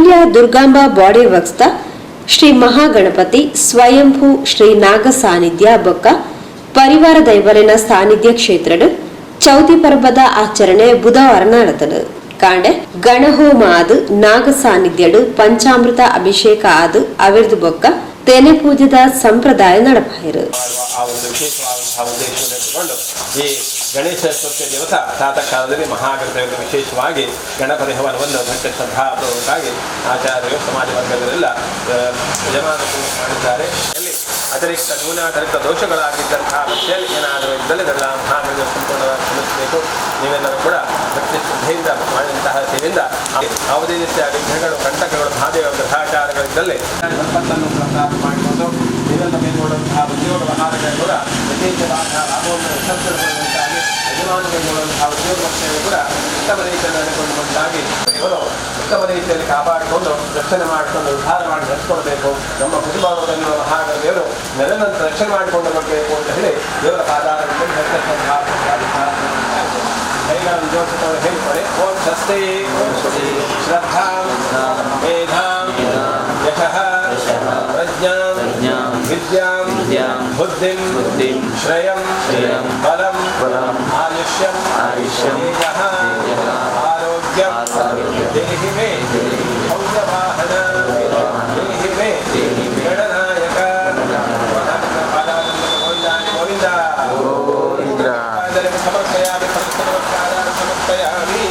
Sullia Durgamba body works Shri Mahaganapati ಸ್ವಯಂಭೂ ಶ್ರೀ ನಾಗ ಸಾನ್ನಿಧ್ಯ ಬೊಕ್ಕ ಪರಿವಾರ ದೈವಲಿನ ಸಾನ್ನಿಧ್ಯ ಕ್ಷೇತ್ರಡು ಚೌತಿ ಪರ್ವದ ಆಚರಣೆ ಬುಧವಾರ ನಡೆದದು. ಕಾಂಡೆ ಗಣಹೋಮ ಆದು ನಾಗ ಸಾನ್ನಿಧ್ಯಡು ಪಂಚಾಮೃತ ಅಭಿಷೇಕ ಆದು ಅವಿರ್ದು ಬೊಕ್ಕ ತೆನೆ ಪೂಜೆದ ಸಂಪ್ರದಾಯ ನಡಪಾಯಿರು. ಈ ಗಣೇಶ ಚತುರ್ಥಿ ದಿವಸ ಪ್ರಾತಃ ಕಾಲದಲ್ಲಿ ಮಹಾಗಣಪತಿಯನ್ನು ವಿಶೇಷವಾಗಿ ಗಣಪತಿ ಹವನವನ್ನು ಭಕ್ತ ಶ್ರದ್ಧಾಪೂರ್ವಕವಾಗಿ ಆಚಾರ್ಯರು ಸಮಾಜ ವರ್ಗದಲ್ಲೆಲ್ಲ ಯಜಮಾನರು ಮಾಡಿದ್ದಾರೆ. ಅಲ್ಲಿ ಅತಿರಿಕ್ತ ನ್ಯೂನಾತಿರಿಕ್ತ ದೋಷಗಳಾಗಿದ್ದಂತಹ ಭಕ್ತಿಯಲ್ಲಿ ಏನಾದರೂ ಇದ್ದಲ್ಲಿ ಅದೆಲ್ಲ ಮಹಾಗಣಪತಿ ಸಂಪೂರ್ಣವಾಗಿ ಕ್ಷಮಿಸಬೇಕು. ನೀವೆಲ್ಲರೂ ಕೂಡ ಭಕ್ತಿ ಶ್ರದ್ಧೆಯಿಂದ ಮಾಡಿದಂತಹ ಸೇವೆಯಿಂದ ಯಾವುದೇ ರೀತಿಯ ವಿಘ್ನಗಳು ಕಂಟಕಗಳು ಮಹಾದೇವ ಗ್ರಹಾಚಾರಗಳಿದ್ದಲ್ಲಿ ಸಂಪತ್ತನ್ನು ಪ್ರಾಪ್ತ ಮಾಡಿಕೊಂಡು ನೀವೆಲ್ಲ ಮೇಲ್ಗೊಳ್ಳುವಂತಹ ಉದ್ಯೋಗ ವ್ಯವಹಾರಗಳು ಕೂಡ ವಿಶೇಷವಾದ ಲಾಭವನ್ನು ವಿಸರ್ಜನೆಗೊಳ್ಳುವಂತಾಗಿ ಯಜಮಾನಗಳು ನೋಡುವಂತಹ ಉದ್ಯೋಗ ಪಕ್ಷಗಳು ಕೂಡ ಉತ್ತಮ ರೀತಿಯಲ್ಲಿ ನಡೆದುಕೊಳ್ಳುವಂತಾಗಿ ಇವರು ಉತ್ತಮ ರೀತಿಯಲ್ಲಿ ಕಾಪಾಡಿಕೊಂಡು ರಕ್ಷಣೆ ಮಾಡಿಕೊಂಡು ಉದ್ಧಾರ ಮಾಡಿ ನಡೆಸಿಕೊಳ್ಬೇಕು. ನಮ್ಮ ಕುಟುಂಬದಲ್ಲಿರುವ ಮಹಾಗಣಪತಿಯವರು ನೆಲೆನಂತರ ರಕ್ಷಣೆ ಮಾಡಿಕೊಂಡು ಬರಬೇಕು ಅಂತ ಹೇಳಿ ದೇವರ ಪಾದಾರದಲ್ಲಿ ಕೈಗಳನ್ನು ಜೋಡಿಸಿಕೊಂಡು ಹೇಳಿಕೊಳ್ಳಿ. ಓಂ ಸ್ವಸ್ತಿ ಶ್ರದ್ಧಾ ಮೇಧಾಂ ಯಶಃ ಪ್ರಜ್ಞಾಂ ವಿದ್ಯಾಂ ಬುದ್ಧಿಂ ಶ್ರೇಯಂ ಬಲಂ ಆಯುಷ್ಯಂ ಯೇಯಃ ಆರೋಗ್ಯಂ ದೇಹಿ ಮೇ ಭವ್ಯವಾಹನ ದೇಹಿ ಮೇ ಗಣನಾಯಕ ಗೋವಿಂದ ಸಮರ್ಪಯಾಮಿ ಸಮರ್ಪಯಾಮಿ.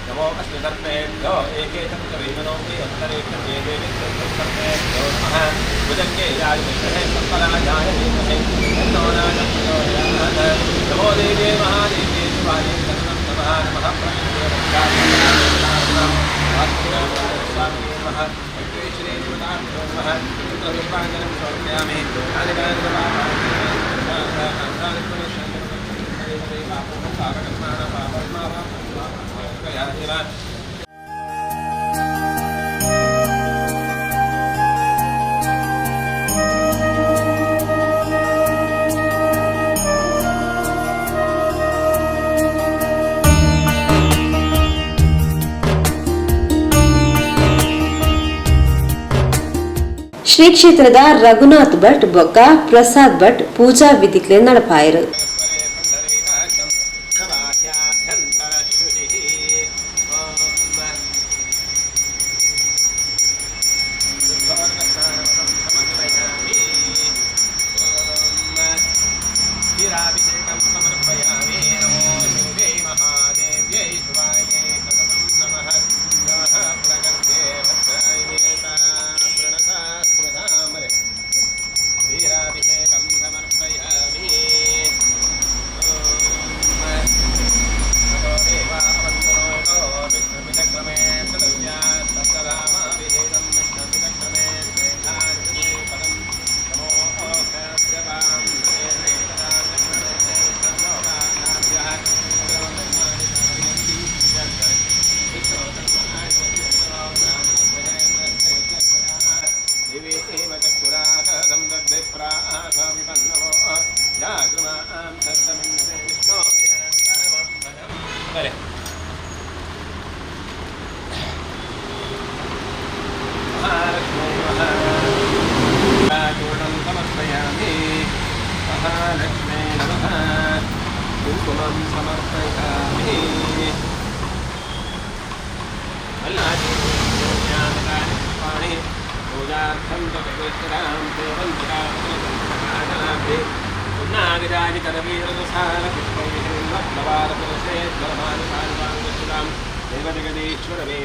नमो अस्मृतर्पेभ्यो एकेशं च वैमनोऽपि अन्तरेक्षं ये देवी सर्पेभ्यो नमः भुजङ्गे यायुविष्णे सम्पराजाय विद्महे तन्नो नागं प्रचोदयात् नमो देवे महादेवे शिवाय नमः नमः ಶ್ರೀ ಕ್ಷೇತ್ರದ ರಘುನಾಥ್ ಭಟ್ ಬೊಕ್ಕ ಪ್ರಸಾದ್ ಭಟ್ ಪೂಜಾ ವಿಧಿಗಳು ನಡಪಾಯರು.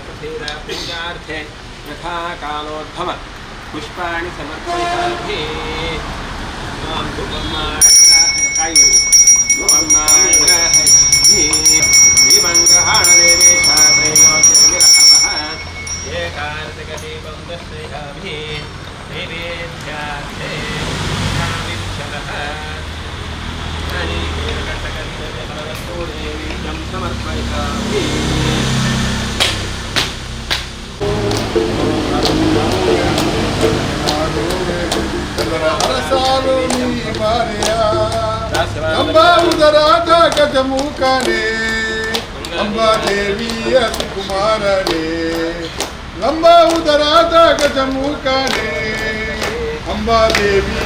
पूजार्थे यथा कालोद्भव पुष्पाणि समर्पयामि अंबा उदराजा गजमुखने अंबा देवी कुमारने अंबा उदराजा गजमुखने अंबा देवी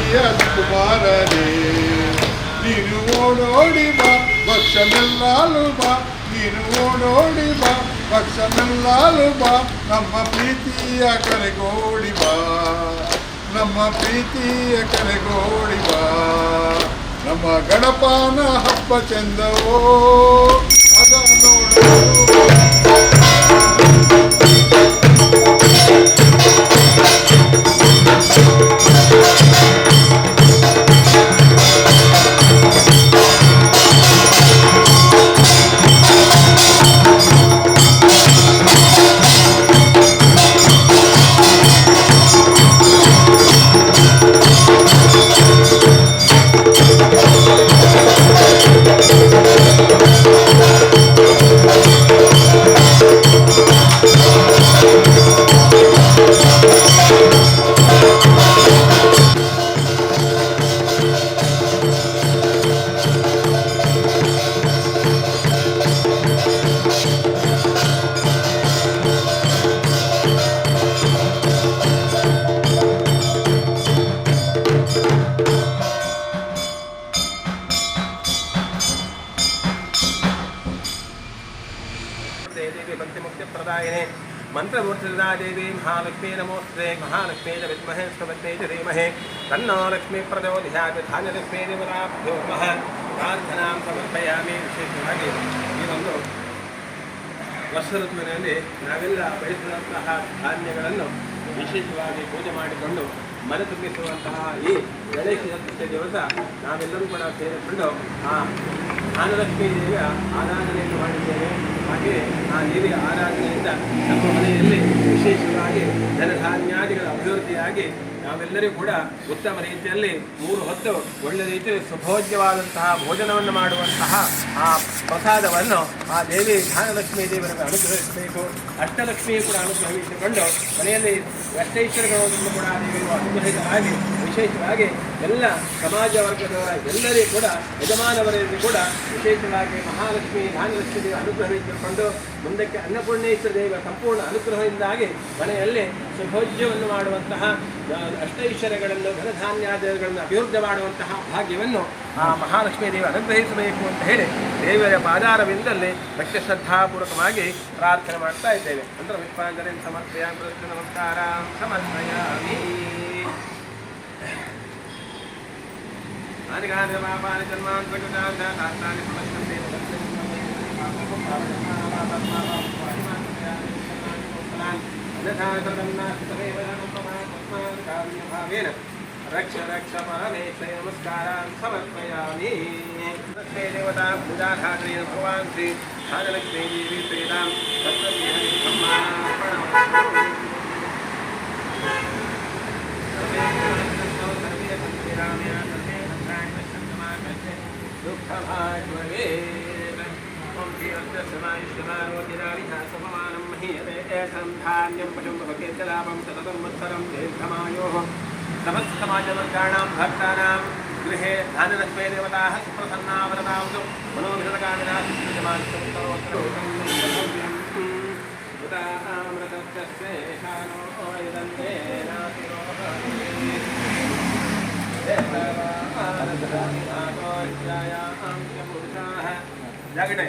कुमारने ನೀನು ಓಡೋಡಿ ಬಾ ಭಕ್ಷನೆಲ್ಲಾಲು ಬಾ ನೀನು ಓಡೋಡಿ ಬಾ ಭಕ್ಷನೆಲ್ಲಾಲು ಬಾ ನಮ್ಮ ಪ್ರೀತಿಯ ಕರೆಗೋಡಿ ಬಾ ನಮ್ಮ ಪ್ರೀತಿಯ ಕರೆಗೋಡಿ ಬಾ ನಮ್ಮ ಗಣಪನ ಹಬ್ಬ ಚಂದವೋ ಅದ ನೋಡೋ मंत्रमूर्तिदा देवी महालक्ष्मी नमोस्ते महालक्ष्मी च विद्महे स्तवत्यै च धीमहि तन्नो लक्ष्मी प्रचोदयात् धान्यलक्ष्मी देवताभ्यो नमः प्रार्थनां समर्पयामि विशेषವಾಗಿ ಈ ಒಂದು ವರ್ಷ ಋತುವಿನಲ್ಲಿ ನಾವೆಲ್ಲ ಬಯಸಿದಂತಹ ಧಾನ್ಯಗಳನ್ನು ವಿಶೇಷವಾಗಿ ಪೂಜೆ ಮಾಡಿಕೊಂಡು ಮನೆ ತುಂಬಿಸುವಂತಹ ಈ ಗಣೇಶ ಚತುರ್ಥಿ ದಿವಸ ನಾವೆಲ್ಲರೂ ಕೂಡ ಸೇರಿಕೊಂಡು ಆ ಜ್ಞಾನಲಕ್ಷ್ಮೀ ದೇವಿಯ ಆರಾಧನೆಯನ್ನು ಮಾಡಿದ್ದೇವೆ. ಹಾಗೆಯೇ ಆ ದೇವಿಯ ಆರಾಧನೆಯಿಂದ ನಮ್ಮ ಮನೆಯಲ್ಲಿ ವಿಶೇಷವಾಗಿ ಧನಧಾನ್ಯಾದಿಗಳ ಅಭಿವೃದ್ಧಿಯಾಗಿ ನಾವೆಲ್ಲರೂ ಕೂಡ ಉತ್ತಮ ರೀತಿಯಲ್ಲಿ 3 ಹೊತ್ತು ಒಳ್ಳೆ ರೀತಿಯಲ್ಲಿ ಸುಭೋಗ್ಯವಾದಂತಹ ಭೋಜನವನ್ನು ಮಾಡುವಂತಹ ಆ ಪ್ರಸಾದವನ್ನು ಆ ದೇವಿ ಜ್ಞಾನಲಕ್ಷ್ಮೀ ದೇವರಿಗೆ ಅನುಗ್ರಹಿಸಬೇಕು. ಅಷ್ಟಲಕ್ಷ್ಮಿಯು ಕೂಡ ಅನುಗ್ರಹಿಸಿಕೊಂಡು ಮನೆಯಲ್ಲಿ ಅಷ್ಟೈಶ್ವರ್ಯಗಳನ್ನು ಕೂಡ ದೇವಿಯು ಅನುಗ್ರಹಿತರಾಗಿ ವಿಶೇಷವಾಗಿ ಎಲ್ಲ ಸಮಾಜ ವರ್ಗದವರ ಎಲ್ಲರಿಗೂ ಕೂಡ ಯಜಮಾನವರಿಗೂ ಕೂಡ ವಿಶೇಷವಾಗಿ ಮಹಾಲಕ್ಷ್ಮಿ ಜ್ಞಾನಲಕ್ಷ್ಮೀ ದೇವಿ ಅನುಗ್ರಹಿಸಿಕೊಂಡು ಮುಂದಕ್ಕೆ ಅನ್ನಪೂರ್ಣೇಶ್ವರ ದೇವಿಯ ಸಂಪೂರ್ಣ ಅನುಗ್ರಹದಿಂದಾಗಿ ಮನೆಯಲ್ಲಿ ಸುಭೋಜ್ಯವನ್ನು ಮಾಡುವಂತಹ ಅಷ್ಟೈಶ್ವರ್ಯಗಳನ್ನು ಧನಧಾನ್ಯಾದಿಗಳನ್ನು ಅಭಿವೃದ್ಧಿ ಮಾಡುವಂತಹ ಭಾಗ್ಯವನ್ನು ಆ ಮಹಾಲಕ್ಷ್ಮೀ ದೇವಿ ಅನುಗ್ರಹಿಸಬೇಕು ಅಂತ ಹೇಳಿ ದೇವಿಯ ಪಾದಾರವಿಂದಲ್ಲಿ ಭಕ್ತಿ ಶ್ರದ್ಧಾಪೂರ್ವಕವಾಗಿ ಪ್ರಾರ್ಥನೆ ಮಾಡ್ತಾ ಇದ್ದೇವೆ. ಅಂದ್ರೆ ವಿಶ್ವಾಂಜಲಿ ಸಮರ್ಪಯಾಮಿ ನಮಸ್ಕಾರ ಸಮರ್ಪಯಾಮಿ. ಪಾಪಾನಿ ಜನ್ಮಾಂತಕೃತಾನಿ रक्ष रक्ष परमेश्वरी नमस्कारान् समर्पयामि. तस्मै देवता पूजाधात्रेण भगवान् श्री ज्ञानलक्ष्मी देवी प्रीतां तत्त्वज्ञानि सम्मानम्. समानं महीयते एषं धान्यं पशुं भवकेत्यलाभं सततं मत्सरं दीर्घमायोः समस्तसमाजवर्गाणां भक्तानां गृहे ध्यानलक्ष्मी देवताः सुप्रसन्ना वरदावतु मनोभिरकामिनाः जागटे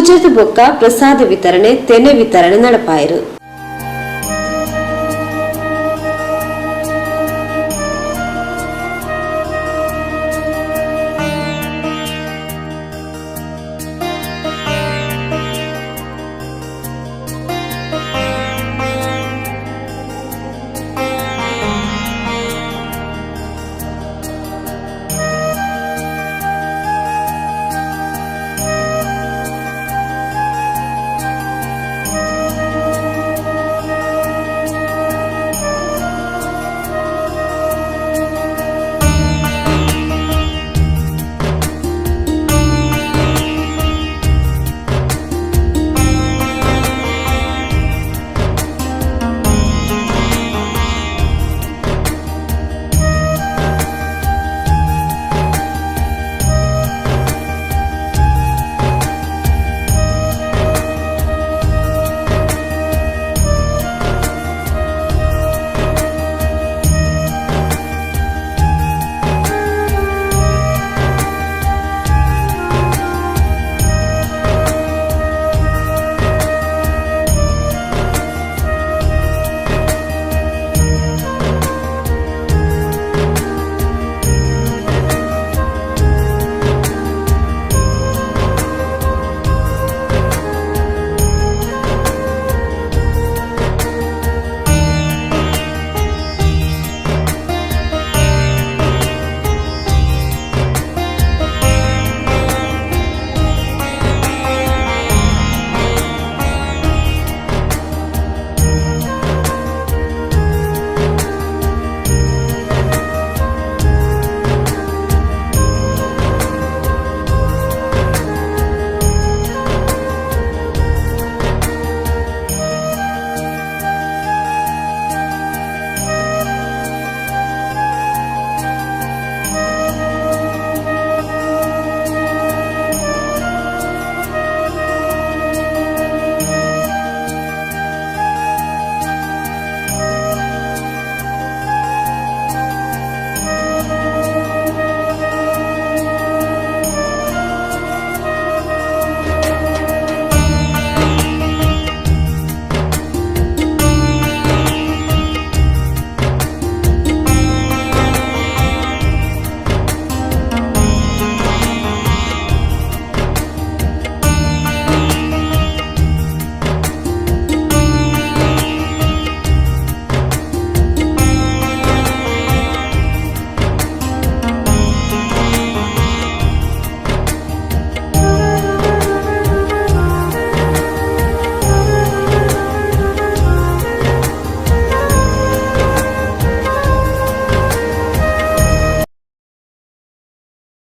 ಪೂಜಾದ ಬೊಕ್ಕ ಪ್ರಸಾದ ವಿತರಣೆ ತೆನೆ ವಿತರಣೆ ನಡಪಾಯಿರು.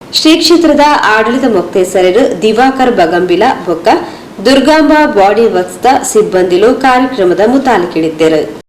ಶ್ರೀ ಕ್ಷೇತ್ರದ ಆಡಳಿತ ಮೊಕ್ತೇಸರರು ದಿವಾಕರ್ ಬಗಂಬಿಲ ಬೊಕ್ಕ ದುರ್ಗಾಂಬ ಬಾಡಿ ವರ್ಕ್ಸ್ ಸಿಬ್ಬಂದಿಲು ಕಾರ್ಯಕ್ರಮದ ಮುತಾಲಿಕಿಳಿದ್ದರು.